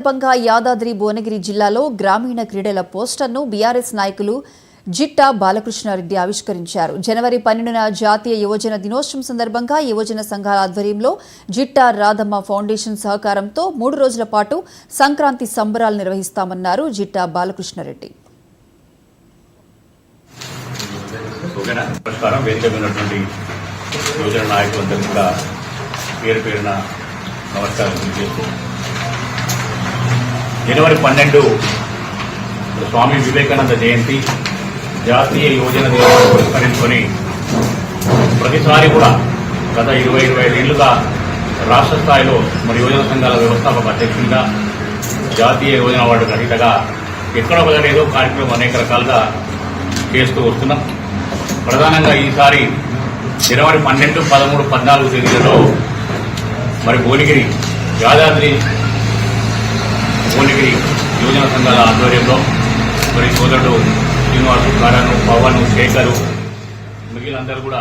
సందర్భంగా యాదాద్రి భువనగిరి జిల్లాలో గ్రామీణ క్రీడల పోస్టర్ను బీఆర్ఎస్ నాయకులు జిట్టా బాలకృష్ణారెడ్డి ఆవిష్కరించారు. జనవరి 12న జాతీయ యువజన దినోత్సవం సందర్భంగా యువజన సంఘాల ఆధ్వర్యంలో జిట్టా రాధమ్మ ఫౌండేషన్ సహకారంతో 3 రోజుల పాటు సంక్రాంతి సంబరాలు నిర్వహిస్తామన్నారు జిట్టా బాలకృష్ణారెడ్డి. జనవరి 12 స్వామి వివేకానంద జయంతి జాతీయ యువజన దినోత్సవం పురస్కరించుకొని ప్రతిసారి కూడా గత 20-25 ఏళ్లుగా రాష్ట్ర స్థాయిలో మరి యువజన సంఘాల వ్యవస్థాపక అధ్యక్షుడిగా జాతీయ యువజన అవార్డు గ్రహీతగా ఎక్కడో ఒకటి ఏదో కార్యక్రమం అనేక రకాలుగా చేస్తూ వస్తున్నాం. ప్రధానంగా ఈసారి జనవరి 12, 13, 14 తేదీలలో మరి భువనగిరి యాదాద్రి భువనగిరి యువజన సంఘాల ఆధ్వర్యంలో మరి సోదరుడు శ్రీనివాసు, కరణ్, పవన్, శేఖరు మిగిలినందరూ కూడా